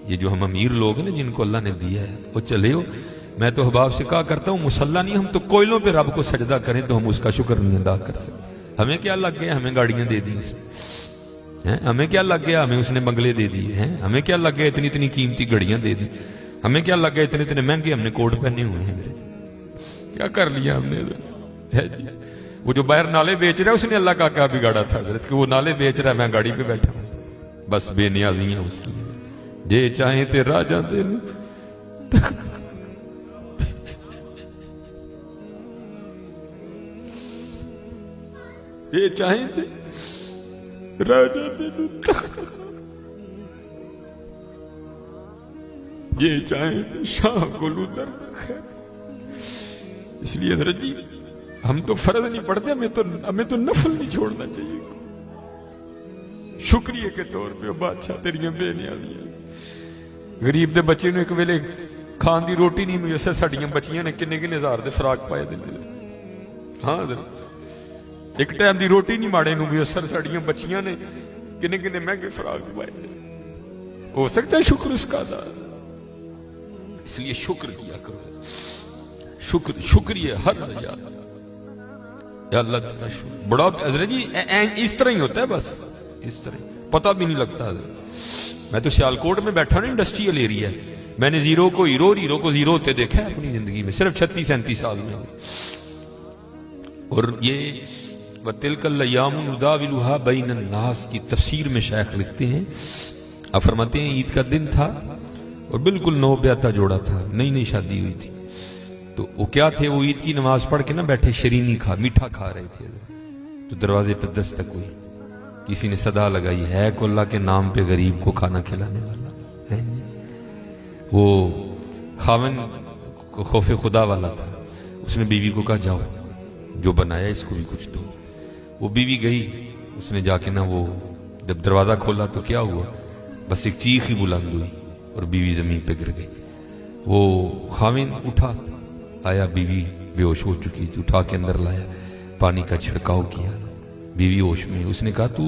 یہ جو ہم امیر لوگ ہیں نا جن کو اللہ نے دیا ہے وہ چلے ہو. میں تو احباب سے کہا کرتا ہوں مسلح نہیں، ہم تو کوئلوں پہ رب کو سجدہ کریں تو ہم اس کا شکر نہیں ادا کر سکتے. ہمیں کیا لگ گیا ہمیں گاڑیاں دے دی اس میں، ہمیں کیا لگ گیا ہمیں اس نے بنگلے دے دیے ہیں، ہمیں کیا لگ گیا اتنی اتنی قیمتی گھڑیاں دے دی، ہمیں کیا لگ گیا اتنے اتنے مہنگے ہم نے کوٹ پہنے ہوئے ہیں. کیا کر لیا ہم نے؟ وہ جو باہر نالے بیچ رہا ہے اس نے اللہ کا کیا بگاڑا تھا حضرت کہ وہ نالے بیچ رہا ہے، میں گاڑی پہ بیٹھا ہوں. بس بے نیازیاں اس کی، جے چاہیں تے راجہ دے یہ چاہیں تے راجہ دے تخت، یہ چاہیں تے شاہ گلو درد خیر. اس لیے حضرت جی ہم تو فرض نہیں پڑھتے، ہمیں تو نفل نہیں چھوڑنا چاہیے. شکریہ کے طور پہ بادشاہ تیریاں بے نیازیاں. غریب دے بچے نے ایک ویلے کھان دی روٹی نہیں میسر، ساڈیاں بچیاں نے کنے کنے ہزار دے فراق پائے دے. ہاں حضرت ایک ٹائم دی روٹی نہیں ماڑے نو میسر، ساڈیاں بچیاں نے کنے کنے مہنگے فراق پائے دے. ہو سکتا ہے شکر اس کا ادا. اس لیے شکر کیا کرو، شکریہ ہر یاد. یا اللہ تیرا شکر. بڑا حضرت جی اس طرح ہی ہوتا ہے، بس اس طرح پتہ بھی نہیں لگتا. میں تو سیالکوٹ میں بیٹھا نا، انڈسٹریل ایریا ہے، میں نے زیرو کو ہیرو اور ہیرو کو زیرو ہوتے دیکھا ہے اپنی زندگی میں صرف 36-37 سال میں. اور یہ وَتِلْكَ الْأَيَّامُ نُدَاوِلُهَا بَيْنَ النَّاسِ کی تفسیر میں شیخ لکھتے ہیں، آپ فرماتے ہیں عید کا دن تھا اور بالکل نو بیاتہ جوڑا تھا، نئی نئی شادی ہوئی تھی. تو وہ کیا تھے، وہ عید کی نماز پڑھ کے نا بیٹھے شرینی میٹھا کھا رہے تھے. تو دروازے پہ دستک ہوئی، کسی نے صدا لگائی، ہے کو اللہ کے نام پہ غریب کو کھانا کھلانے والا ہے. وہ خاوند کو خوف خدا والا تھا، اس نے بیوی کو کہا جاؤ جو بنایا اس کو بھی کچھ دو. وہ بیوی گئی، اس نے جا کے نا وہ جب دروازہ کھولا تو کیا ہوا، بس ایک چیخ ہی بلند ہوئی اور بیوی زمین پہ گر گئی. وہ خاوند اٹھا، آیا، بیوی بے ہوش ہو چکی تھی، اٹھا کے اندر لایا، پانی کا چھڑکاؤ کیا، بیوی ہوش میں. اس نے کہا تو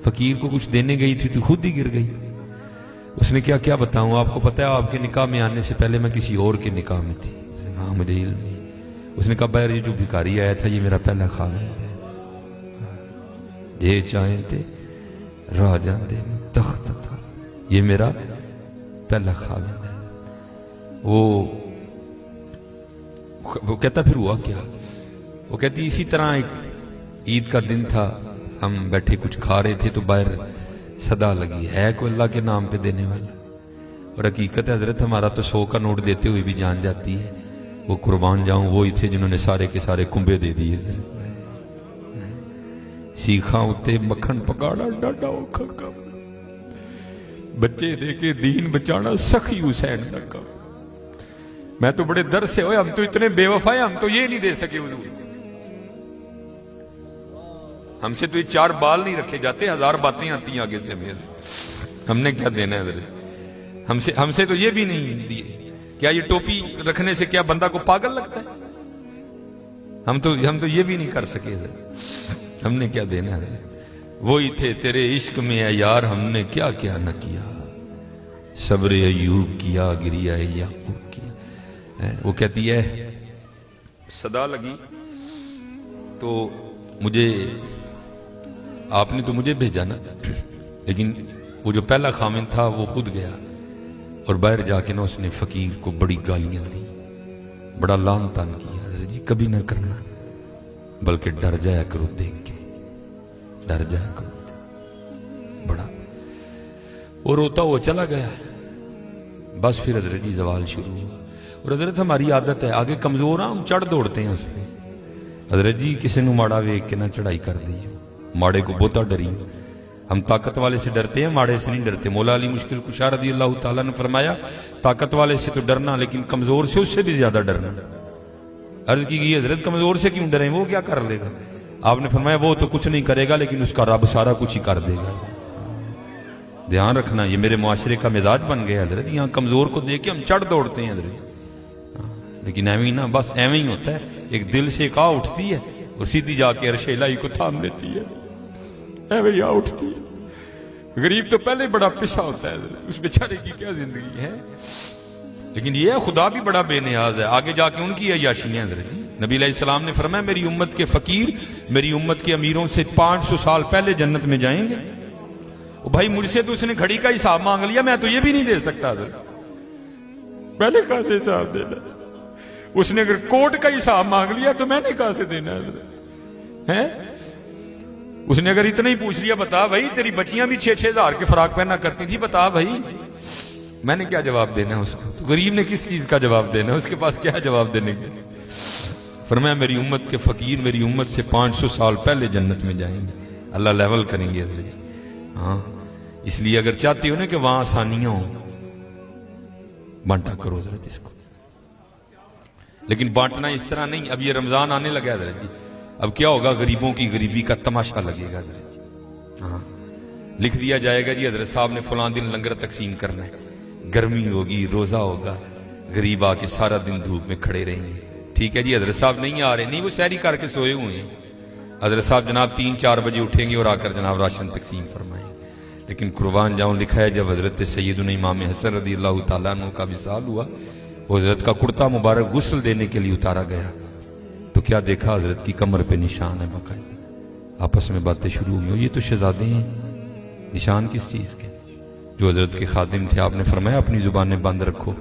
فقیر کو کچھ دینے گئی تھی تو خود ہی گر گئی. اس نے کیا بتاؤں، آپ کو پتہ ہے آپ کے نکاح میں آنے سے پہلے میں کسی اور کے نکاح میں تھی. اس نے کہا مجھے علم نہیں. اس نے کہا بہر یہ جو بھکاری آیا تھا یہ میرا پہلا خاوند ہے، جے چاہیں تے راجہ دے تخت تھا، یہ میرا پہلا خاوند ہے. وہ کہتا پھر ہوا کیا، وہ کہتی اسی طرح ایک عید کا دن تھا، ہم بیٹھے کچھ کھا رہے تھے تو باہر صدا لگی، ہے کوئی اللہ کے نام پہ دینے والا. اور حقیقت ہے حضرت ہمارا تو 100 کا نوٹ دیتے ہوئے بھی جان جاتی ہے. وہ قربان جاؤں وہی تھے جنہوں نے سارے کے سارے کنبے دے دیے. سیکھاں اتے مکھن پکاڑا ڈاڈا اوکھا کام، بچے دے کے دین بچانا سخی حسین کا کام. میں تو بڑے در سے ہوئے، ہم تو اتنے بے وفا ہیں، ہم تو یہ نہیں دے سکے حضور. ہم سے تو یہ 4 بال نہیں رکھے جاتے، 1000 باتیں آتی ہیں آگے سے. ہم نے کیا دینا ہے حضرت؟ ہم سے تو یہ بھی نہیں دیے. کیا یہ ٹوپی رکھنے سے کیا بندہ کو پاگل لگتا ہے؟ ہم تو یہ بھی نہیں کر سکے حضرت. ہم نے کیا دینا ہے حضرت؟ وہی تھے تیرے عشق میں اے یار، ہم نے کیا کیا نہ کیا، صبر ایوب کیا، گریہ یعقوب کیا. وہ کہتی ہے صدا لگی تو مجھے، آپ نے تو مجھے بھیجا نا، لیکن وہ جو پہلا خاوند تھا وہ خود گیا اور باہر جا کے نا اس نے فقیر کو بڑی گالیاں دی، بڑا لان تان کیا. حضرت جی کبھی نہ کرنا، بلکہ ڈر جایا کرو دیکھ کے، ڈر جایا کرو بڑا. اور روتا وہ چلا گیا. بس پھر حضرت جی زوال شروع ہوا. اور حضرت ہماری عادت ہے آگے کمزور ہم چڑھ دوڑتے ہیں اس پہ. حضرت جی کسی نو ماڑا ویک کے نہ چڑھائی کر دی، ماڑے کو بہتا ڈری. ہم طاقت والے سے ڈرتے ہیں، ماڑے سے نہیں ڈرتے. مولا علی مشکل کشا رضی اللہ تعالیٰ نے فرمایا طاقت والے سے تو ڈرنا لیکن کمزور سے اس سے بھی زیادہ ڈرنا. عرض کی گئی حضرت کمزور سے کیوں ڈریں، وہ کیا کر لے گا؟ آپ نے فرمایا وہ تو کچھ نہیں کرے گا لیکن اس کا رب سارا کچھ ہی کر دے گا. دھیان رکھنا، یہ میرے معاشرے کا مزاج بن گیا حضرت. یہاں کمزور کو دیکھ کے ہم چڑھ دوڑتے ہیں حضرت، لیکن ایویں نہ، بس ایویں ہی ہوتا ہے. ایک دل سے ایک آ اٹھتی ہے اور سیدھی جا کے عرش الہی کو تھام لیتی ہے، ایویں آ اٹھتی ہے. غریب تو پہلے بڑا پسا ہوتا ہے، اس بیچارے کی کیا زندگی ہے. لیکن یہ خدا بھی بڑا بے نیاز ہے. آگے جا کے ان کی عیاشیاں حضرت جی. نبی علیہ السلام نے فرمایا میری امت کے فقیر میری امت کے امیروں سے 500 سال پہلے جنت میں جائیں گے. بھائی مجھ سے تو اس نے گھڑی کا حساب مانگ لیا، میں تو یہ بھی نہیں دے سکتا حضرت. پہلے کہاں سے حساب دینا؟ اس نے اگر کوٹ کا حساب مانگ لیا تو میں نے کہاں سے دینا حضرت ہے؟ اس نے اگر اتنا ہی پوچھ لیا بتا بھائی تیری بچیاں بھی 6-6 ہزار کے فراق پہنا کرتی تھی، بتا بھائی، میں نے کیا جواب دینا ہے اس کو؟ تو غریب نے کس چیز کا جواب دینا ہے؟ اس کے پاس کیا جواب دینے کے؟ فرمایا میری امت کے فقیر میری امت سے 500 سال پہلے جنت میں جائیں گے. اللہ لیول کریں گے حضرت. ہاں اس لیے اگر چاہتے ہو نا کہ وہاں آسانیاں ہوں، بانٹا کرو حضرت اس کو. لیکن بانٹنا اس طرح نہیں. اب یہ رمضان آنے لگا حضرت جی، اب کیا ہوگا؟ غریبوں کی غریبی کا تماشا لگے گا حضرت جی. ہاں لکھ دیا جائے گا جی حضرت صاحب نے فلاں دن لنگر تقسیم کرنا ہے، گرمی ہوگی، روزہ ہوگا، غریب آ کے سارا دن دھوپ میں کھڑے رہیں گے. ٹھیک ہے جی حضرت صاحب نہیں آ رہے، نہیں وہ سحری کر کے سوئے ہوئے ہیں. حضرت صاحب جناب 3-4 بجے اٹھیں گے اور آ کر جناب راشن تقسیم فرمائیں. لیکن قربان جاؤں لکھا ہے جب حضرت سیدنا امام حسن رضی اللہ تعالیٰ عنہ کا وصال ہوا، وہ حضرت کا کرتا مبارک غسل دینے کے لیے اتارا گیا تو کیا دیکھا؟ حضرت کی کمر پہ نشان ہے باقاعدہ. آپس میں باتیں شروع ہوئی، یہ تو شہزادے ہیں. نشان کس چیز کے؟ جو حضرت کے خادم تھے آپ نے فرمایا اپنی زبانیں بند رکھو،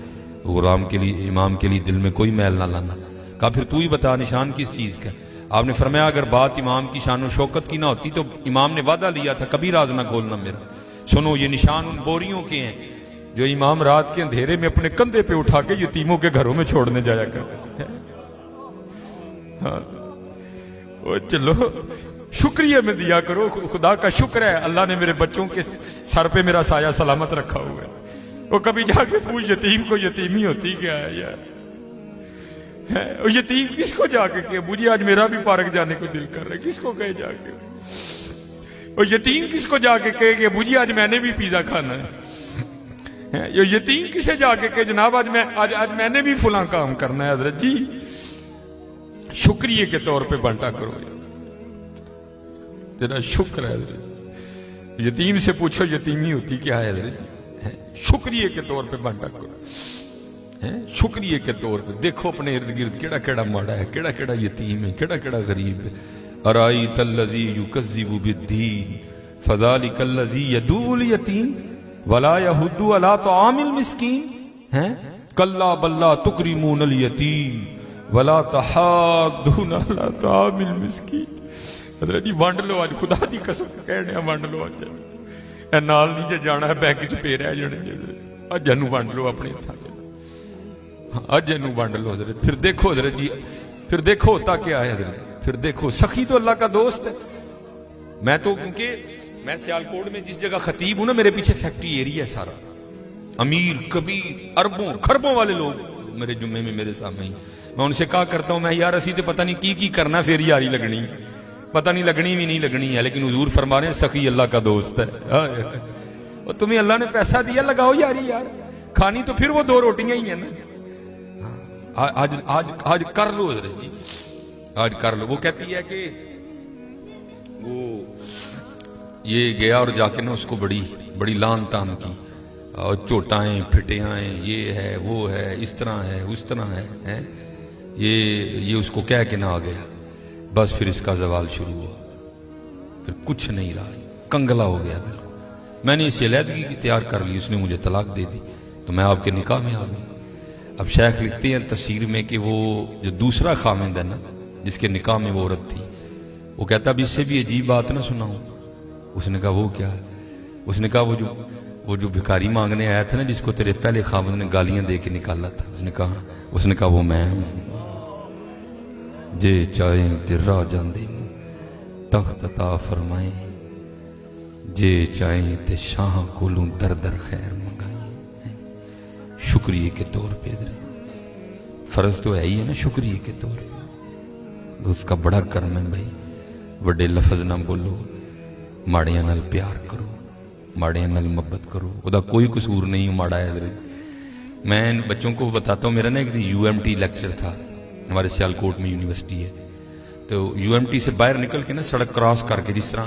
غلام کے لیے امام کے لیے دل میں کوئی میل نہ لانا. کہا پھر تو ہی بتا نشان کس چیز کا؟ آپ نے فرمایا اگر بات امام کی شان و شوکت کی نہ ہوتی تو امام نے وعدہ لیا تھا کبھی راز نہ کھولنا میرا. سنو یہ نشان ان بوریوں کے ہیں جو امام رات کے اندھیرے میں اپنے کندھے پہ اٹھا کے یتیموں کے گھروں میں چھوڑنے جایا کرتے ہیں. ہاں چلو شکریہ میں دیا کرو. خدا کا شکر ہے اللہ نے میرے بچوں کے سر پہ میرا سایہ سلامت رکھا ہوا ہے. وہ کبھی جا کے پوچھ یتیم کو یتیمی ہوتی کیا ہے یار؟ یتیم کس کو جا کے کہ مجھے آج میرا بھی پارک جانے کو دل کر رہا ہے، کس کو کہے جا کے؟ اور یتیم کس کو جا کے کہے کہ مجھے آج میں نے بھی پیزا کھانا ہے؟ یہ یتیم کسے جا کے کہ جناب آج میں نے بھی فلاں کام کرنا ہے؟ حضرت جی شکریہ کے طور پہ بانٹا کرو. تیرا شکر ہے حضرت. یتیم سے پوچھو یتیمی ہوتی کیا ہے حضرت؟ شکریہ کے طور پہ بانٹا کرو. شکریہ کے طور پہ دیکھو اپنے ارد گرد کیڑا کیڑا ماڑا ہے، کیڑا کیڑا یتیم ہے، کیڑا کیڑا غریب ہے. ارائیت الذی یکذب بالدین فذلک الذی یدعو الیتیم ولا یحض علی طعام المسکین کلا بل لا تکرمون الیتیم ولا تحاضون علی طعام المسکین. حضرت جی وانڈ لو آج، خدا دی قسم کہنے وانڈ لو آج. اے نال نہیں جے جانا ہے بینک چ پے رہ جانے جی. اج انو وانڈ لو اپنے ہتھاں دے، اج انو وانڈ لو حضرت. پھر دیکھو حضرت جی، پھر دیکھو ہوتا کیا ہے حضرت. پھر دیکھو سخی تو اللہ کا دوست ہے. میں تو کیونکہ میں سیالکوٹ میں جس جگہ خطیب ہوں نا، میرے پیچھے فیکٹری ایریا ہے سارا، امیر کبیر اربوں خربوں والے لوگ میرے جمعے میں میرے سامنے ہی. میں ان سے کہا کرتا ہوں میں یار اسی تو پتہ نہیں کی کرنا پھر یاری لگنی، پتہ نہیں لگنی بھی نہیں لگنی ہے، لیکن حضور فرما رہے ہیں سخی اللہ کا دوست ہے. اور تمہیں اللہ نے پیسہ دیا لگاؤ یاری یار، کھانی تو پھر وہ 2 روٹیاں ہی ہیں نا. آج کر لو حضرت جی، آج کر لو. وہ کہتی ہے کہ وہ یہ گیا اور جا کے نا اس کو بڑی لان تان کی، اور چوٹائیں پھٹیاں، یہ ہے وہ ہے، اس طرح ہے اس طرح ہے. یہ اس کو کہہ کے نہ آ گیا. بس پھر اس کا زوال شروع ہوا، پھر کچھ نہیں رہا، کنگلا ہو گیا بالکل. میں نے اس علیحدگی کی تیار کر لی، اس نے مجھے طلاق دے دی تو میں آپ کے نکاح میں آ گئی. اب شیخ لکھتے ہیں تفسیر میں کہ وہ جو دوسرا خامند ہے نا جس کے نکاح میں وہ عورت تھی، وہ کہتا اب اس سے بھی عجیب بات نہ سناؤں. اس نے کہا وہ کیا ہے؟ اس نے کہا وہ جو بھکاری مانگنے آیا تھا نا جس کو تیرے پہلے خامند نے گالیاں دے کے نکالا تھا، اس نے کہا وہ میں ہوں. جے چاہیں درا جاندے تخت عطا فرمائیں، جے چاہیں تے شاہ کولوں در در خیر منگائیں. شکریہ کے طور پہ فرض تو ہے ہی ہے نا، شکریہ کے طور پہ اس کا بڑا کرم ہے بھائی. وڈے لفظ نہ بولو، ماڑیاں نال پیار کرو، ماڑیاں نال محبت کرو. وہ دا کوئی قصور نہیں ماڑا ہے حضرت. میں بچوں کو بتاتا ہوں، میرا نا ایک دن UMT لیکچر تھا، ہمارے سیالکوٹ میں یونیورسٹی ہے، تو UMT سے باہر نکل کے نا سڑک کراس کر کے جس طرح